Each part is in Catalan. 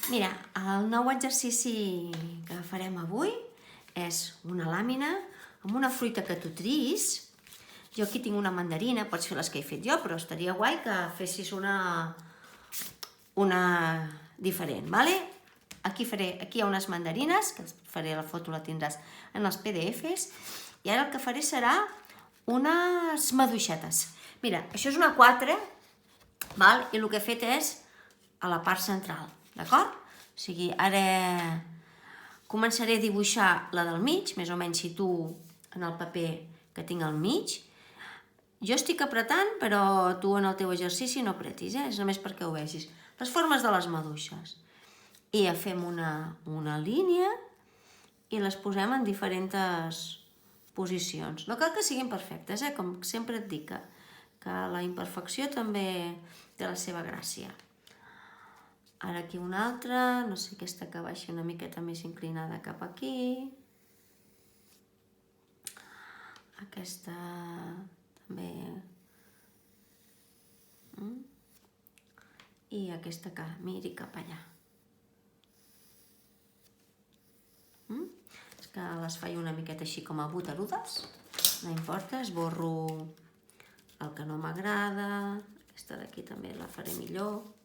Mira, el nou exercici que farem avui és una làmina amb una fruita que tu triïs. Jo aquí tinc una mandarina, pots fer les que he fet jo, però estaria guai que fessis una diferent, vale? Aquí hi ha unes mandarines, que faré la foto, la tindràs en els PDFs, i ara el que faré serà unes maduixetes. Mira, això és una 4, val? I el que he fet és a la part central, d'acord? O sigui, ara començaré a dibuixar la del mig, més o menys situo en el paper que tinc al mig. Jo estic apretant, però tu en el teu exercici no apretis, és només perquè ho vegis. Les formes de les maduixes. I ja fem una línia i les posem en diferents posicions. No cal que siguin perfectes, com sempre et dic, que la imperfecció també té la seva gràcia. Ara aquí una altra, no sé, aquesta que baixi una miqueta més inclinada cap aquí. Aquesta també. I aquesta que miri cap allà. És que les faig una miqueta així com a boterudes, no importa, esborro el que no m'agrada, aquesta d'aquí també la faré millor.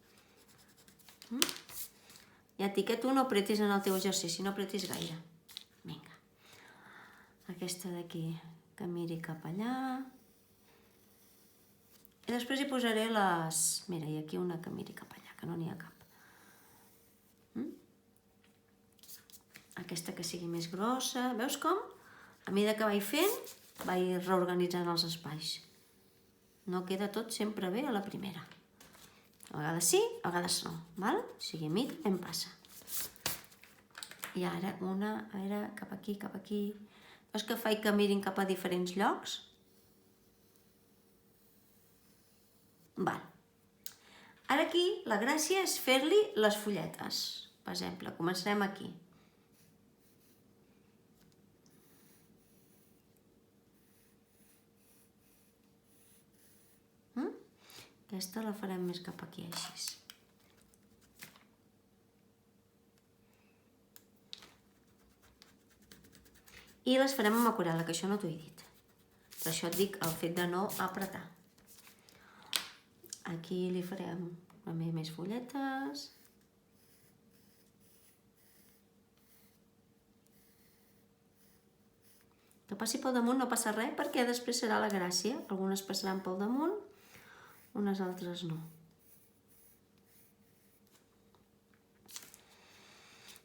Ja et dic que tu no apretis en el teu exercici, no apretis gaire. Vinga. Aquesta d'aquí que miri cap allà. I després hi posaré les... Mira, i aquí una que miri cap allà, que no n'hi ha cap. Aquesta que sigui més grossa. Veus com? A mesura que vaig fent, vaig reorganitzant els espais. No queda tot sempre bé a la primera. A vegades sí, a vegades no, val? O sigui, a mi em passa. I ara una, a veure, cap aquí, cap aquí. Veus que faig que mirin cap a diferents llocs? Val. Ara aquí la gràcia és fer-li les fulletes. Per exemple, començarem aquí. Aquesta la farem més cap aquí, així. I les farem amb aquarel·la, que això no t'ho he dit. Per això et dic el fet de no apretar. Aquí li farem també més fulletes. Que passi pel damunt no passa res, perquè després serà la gràcia. Algunes passaran pel damunt, unes altres no.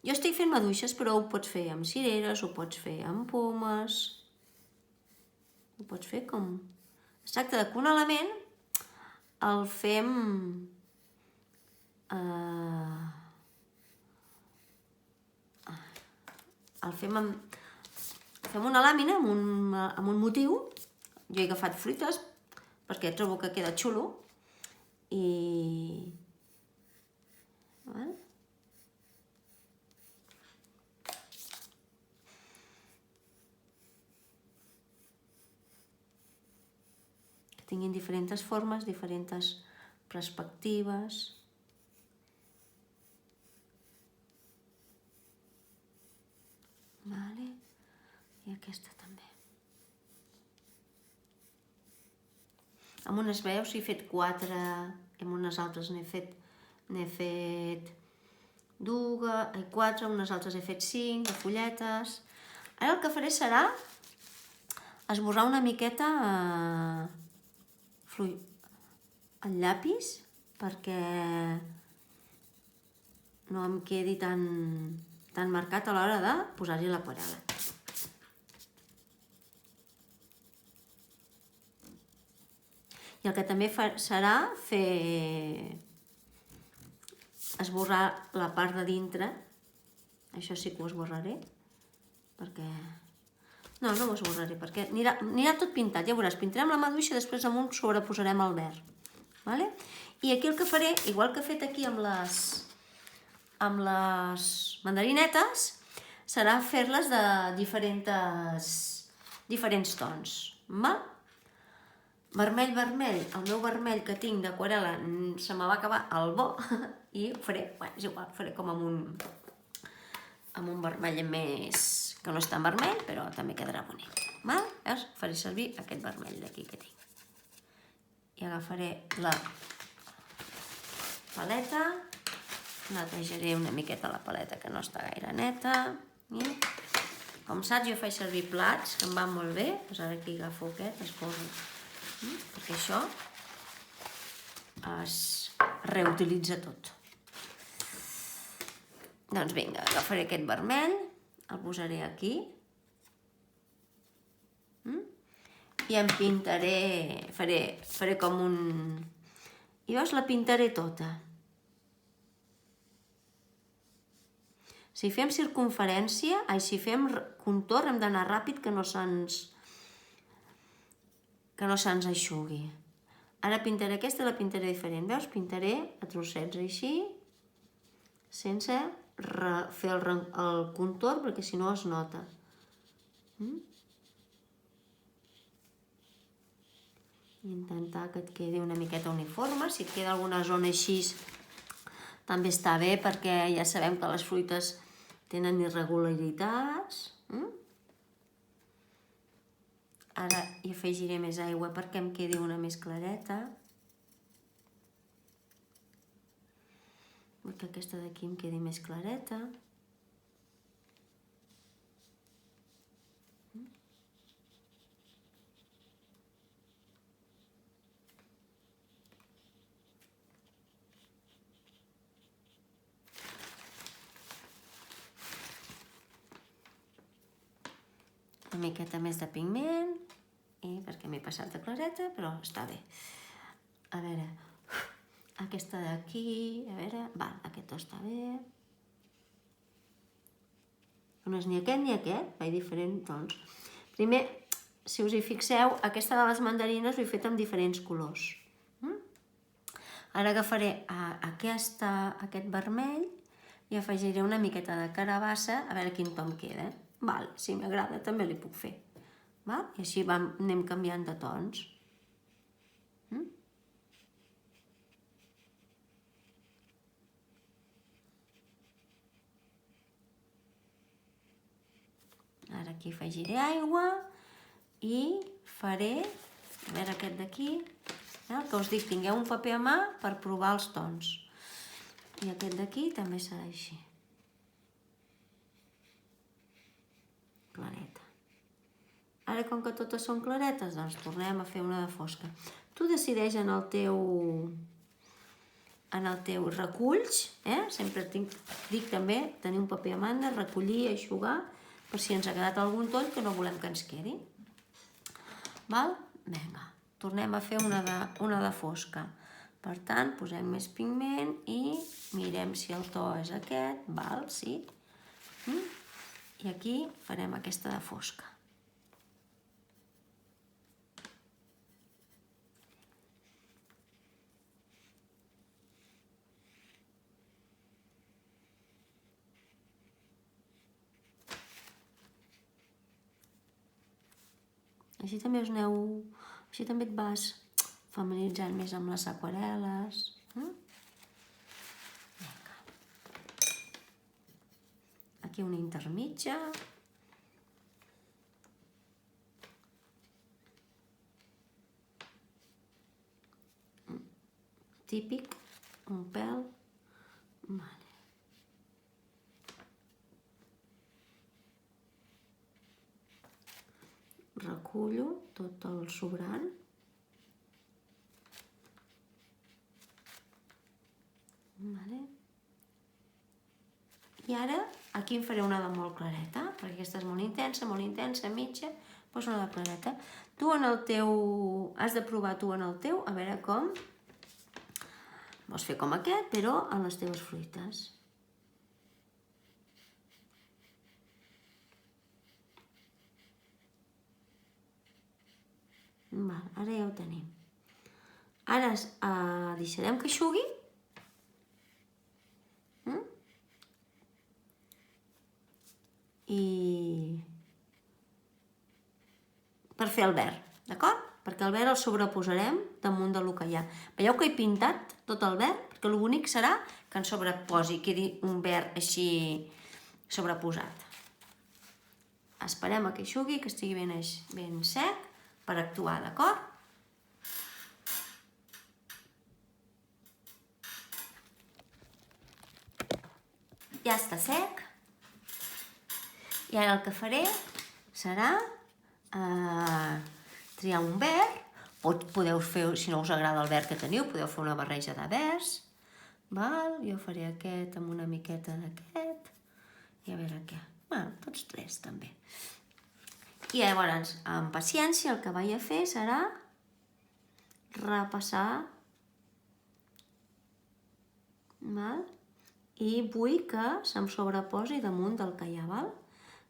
Jo estic fent maduixes, però ho pots fer amb cireres, ho pots fer amb pomes, ho pots fer com... Es tracta que un element el fem... Fem una làmina amb un motiu. Jo he agafat fruites perquè trobo que queda xulo i... Que tinguin diferents formes, diferents perspectives. Vale. I aquesta també. Amb unes veus he fet 4, amb unes altres n'he fet 4, amb unes altres he fet 5, de fulletes. Ara el que faré serà esborrar una miqueta el llapis perquè no em quedi tan marcat a l'hora de posar-hi l'aquarel·la. I el que també serà fer esborrar la part de dintre. Això sí que ho esborraré, perquè... No ho esborraré, perquè anirà tot pintat. Ja veuràs, pintarem la maduixa i després amunt sobreposarem el verd. I aquí el que faré, igual que he fet aquí amb les mandarinetes, serà fer-les de diferents tons. Vermell, el meu vermell que tinc d'aquarel·la se me va acabar el bo i ho faré, bueno, és igual, faré com amb un vermell més, que no és tan vermell, però també quedarà bonic. Veus? Faré servir aquest vermell d'aquí que tinc. I agafaré la paleta, netejaré una miqueta la paleta que no està gaire neta. I, com saps, jo faig servir plats que em van molt bé, doncs ara aquí agafo aquest, es poso, perquè això es reutilitza tot. Doncs vinga, agafaré aquest vermell, el posaré aquí i em pintaré, faré com un... I veus, la pintaré tota. Si fem circunferència, si fem contorn, hem d'anar ràpid que no se'ns eixugui. Ara pintaré aquesta, la pintaré diferent. Veus? Pintaré a trossets així, sense fer el contorn, perquè si no es nota. Intentar que et quedi una miqueta uniforme. Si et queda alguna zona així, també està bé, perquè ja sabem que les fruites tenen irregularitats. Ara hi afegiré més aigua perquè em quedi una més clareta. Vull que aquesta d'aquí em quedi més clareta. Una miqueta més de pigment, i perquè m'he passat de clareta, però està bé. A veure, aquesta d'aquí, a veure, aquest està bé. No és ni aquest ni aquest, vaig diferent, doncs. Primer, si us hi fixeu, aquesta de les mandarines ho he fet amb diferents colors. Ara agafaré aquest vermell i afegiré una miqueta de carabassa, a veure quin to em queda. Si m'agrada també li puc fer. I així anem canviant de tons. Ara aquí afegiré aigua i faré, a veure aquest d'aquí, el que us dic, tingueu un paper a mà per provar els tons. I aquest d'aquí també serà així. Clareta. Ara, com que totes són claretes, doncs tornem a fer una de fosca. Tu decideix en el teu reculls, sempre dic també tenir un paper a banda, recollir, eixugar, per si ens ha quedat algun toll que no volem que ens quedi. Vinga, tornem a fer una de fosca. Per tant, posem més pigment i mirem si el to és aquest, sí. I aquí farem aquesta de fosca. Així també et vas familiaritzant més amb les aquarel·les. Aquí una intermitja. Típic, un pèl. Recullo tot el sobrant. I ara aquí en faré una de molt clareta, perquè aquesta és molt intensa, mitja, doncs una de clareta. Tu has de provar tu en el teu, a veure com. Vols fer com aquest, però en les teves fruites. Ara ja ho tenim. Ara deixarem que eixugui. I per fer el verd, d'acord? perquè el verd el sobreposarem damunt del que hi ha. Veieu que he pintat tot el verd? Perquè l'únic serà que en sobreposi, quedi un verd així sobreposat. Esperem a que eixugui, que estigui ben sec per actuar, d'acord? Ja està sec. I ara el que faré serà triar un verd. Podeu fer, si no us agrada el verd que teniu, podeu fer una barreja de verds. Jo faré aquest amb una miqueta d'aquest. I a veure què. Bueno, tots tres també. I llavors, amb paciència, el que vaig a fer serà repassar. I vull que se'm sobreposi damunt del que hi ha,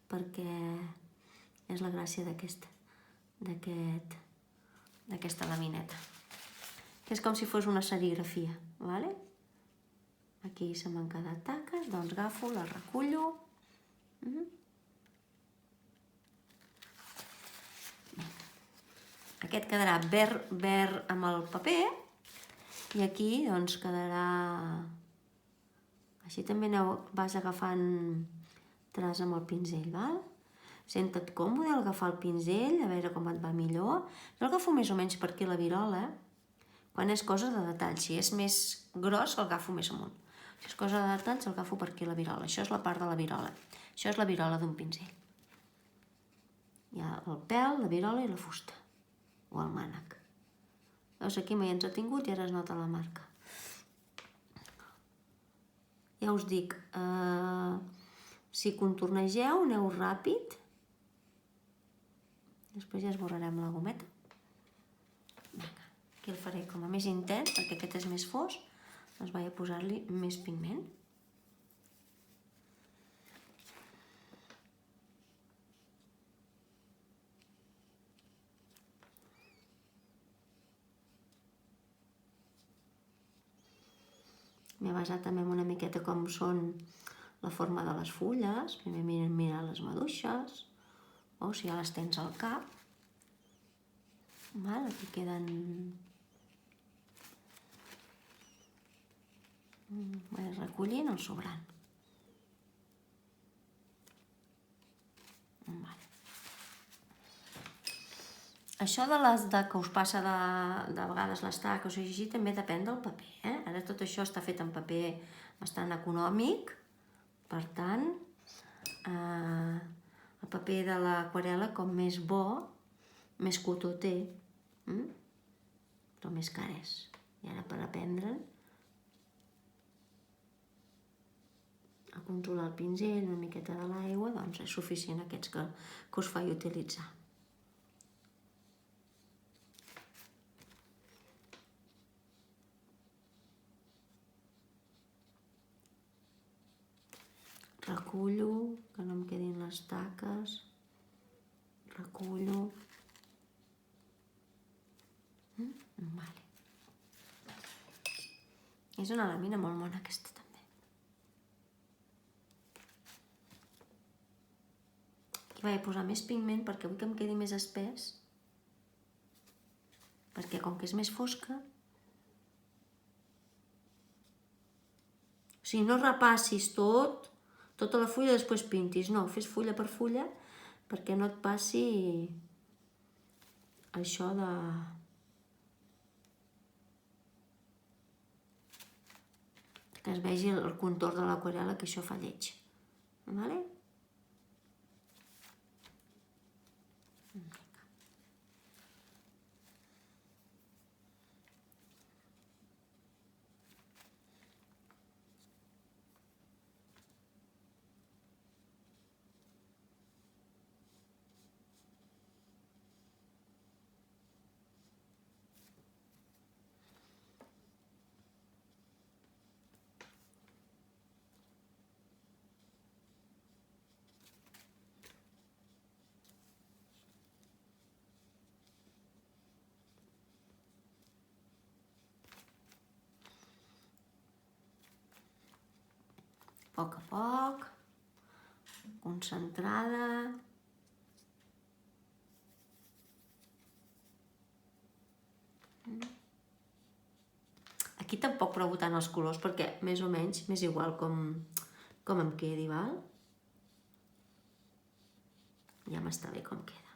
perquè és la gràcia d'aquesta lamineta. És com si fos una serigrafia. Aquí se m'han quedat taques, doncs agafo, les recullo. Aquest quedarà verd amb el paper i aquí doncs quedarà... Així també vas agafant traç amb el pinzell, val? Senta't còmode al agafar el pinzell, a veure com et va millor. Jo l'agafo més o menys per aquí la virola, quan és cosa de detall. Si és més gros, l'agafo més amunt. Si és cosa de detalls, l'agafo per aquí la virola. Això és la part de la virola. Això és la virola d'un pinzell. Hi ha el pèl, la virola i la fusta, o el mànec. Veus, aquí mai ens ha tingut i ara es nota la marca. Ja us dic, si contornegeu, aneu ràpid. Després ja esborrarem la gometa. Aquí el faré com a més intens, perquè aquest és més fosc, doncs vaig a posar-li més pigment. M'he basat també una miqueta com són la forma de les fulles. Primer mirar les maduixes, o si ja les tens al cap. Aquí queden... Vaig recollint el sobrant. Això que us passa de vegades les taques o així també depèn del paper. Ara tot això està fet en paper bastant econòmic, per tant, el paper de l'aquarel·la com més bo, més cotó té, però més car és. I ara per aprendre a controlar el pinzell, una miqueta de l'aigua, doncs és suficient aquests que us faig utilitzar. Recullo, que no em quedin les taques. Recullo. És una làmina molt mona aquesta també. Aquí vaig posar més pigment perquè vull que em quedi més espès. Perquè com que és més fosca... O sigui, no repassis tota la fulla i després pintis. No, fes fulla per fulla perquè no et passi això de... que es vegi el contorn de l'aquarel·la, que això fa lleig. Vale? A poc, concentrada. Aquí tampoc provo tant els colors perquè més o menys m'és igual com em quedi, val? Ja m'està bé com queda.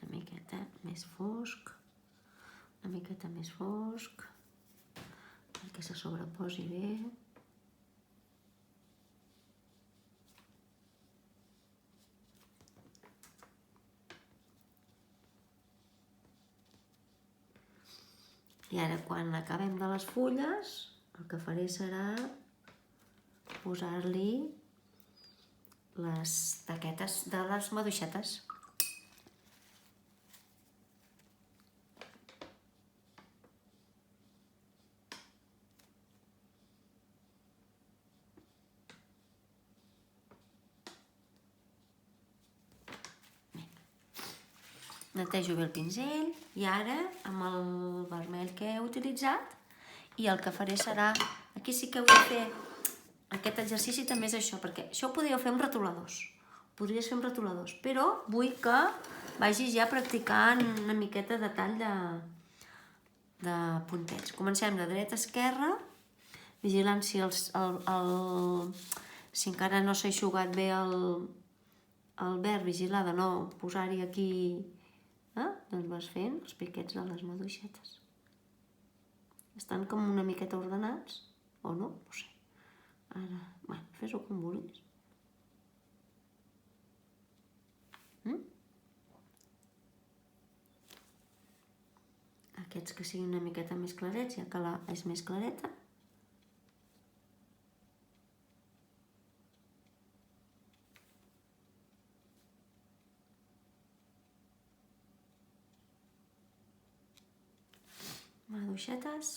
Una miqueta més fosc, una miqueta més fosc, perquè se sobreposi bé. I ara, quan acabem de les fulles, el que faré serà posar-li les taquetes de les maduixetes. Netejo bé el pinzell i ara, amb el vermell que he utilitzat, i el que faré serà... Aquí sí que heu de fer aquest exercici, també és això, perquè això ho podríeu fer amb retoladors. Podries fer amb retoladors, però vull que vagis ja practicant una miqueta de tall de puntets. Comencem de dreta a esquerra, vigilant si si encara no s'ha eixugat bé el verd, vigilar de no posar-hi aquí... Doncs vas fent els piquets de les maduixetes. Estan com una miqueta ordenats, o no? No sé. Ara, bueno, fes-ho com vulguis. Aquests que siguin una miqueta més clarets, ja que la és més clareta. Maduixetes,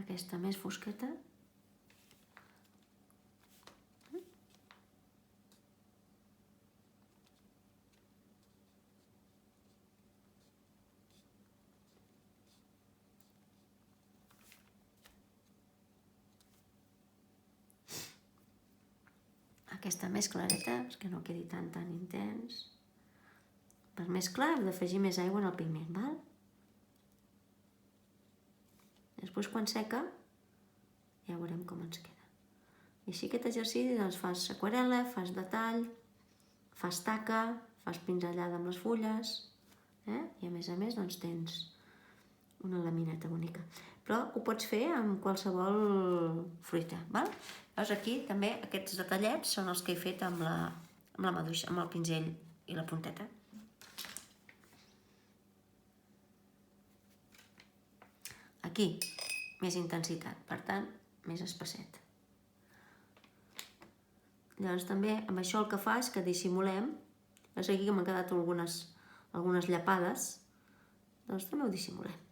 aquesta més fosqueta. Aquesta més clareta, perquè no quedi tan intens. Per més clar heu d'afegir més aigua en el pigment, val? Després, quan seca, ja veurem com ens queda. I així aquest exercici doncs fas aquarel·la, fas detall, fas taca, fas pinzellada amb les fulles, i a més doncs tens una lamineta bonica. Però ho pots fer amb qualsevol fruita, val? Llavors aquí també aquests detallets són els que he fet amb la maduixa, amb el pinzell i la punteta. Aquí, més intensitat, per tant, més espesset. Llavors també amb això el que fa és que dissimulem, és aquí que m'han quedat algunes llapades, doncs també ho dissimulem.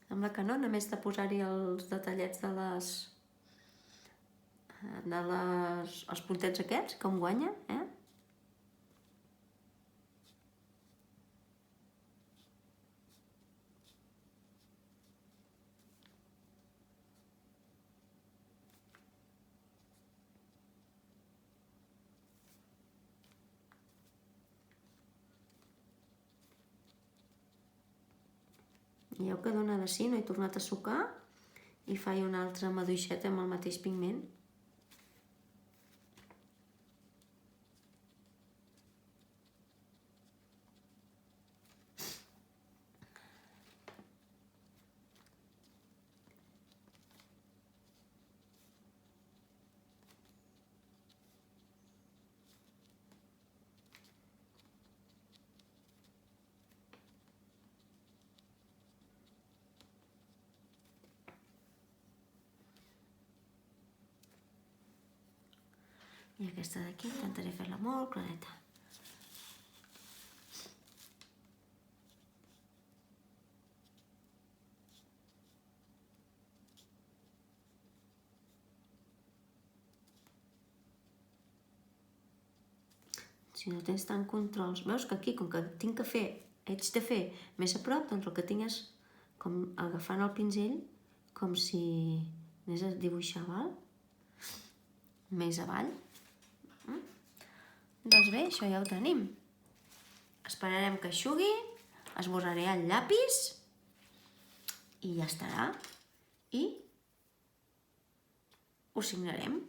Sembla que no, només de posar-hi els detallets els puntets aquests, com guanya, I veieu que dona de si, no he tornat a sucar, i faig una altra maduixeta amb el mateix pigment. I aquesta d'aquí intentaré fer-la molt clareta. Si no tens tant controls, veus que aquí, com que haig de fer més a prop, doncs el que tinc és com agafant el pinzell, com si anés a dibuixar, val? Més avall. Doncs bé, això ja ho tenim. Esperarem que eixugui, esborraré el llapis i ja estarà. I ho signarem.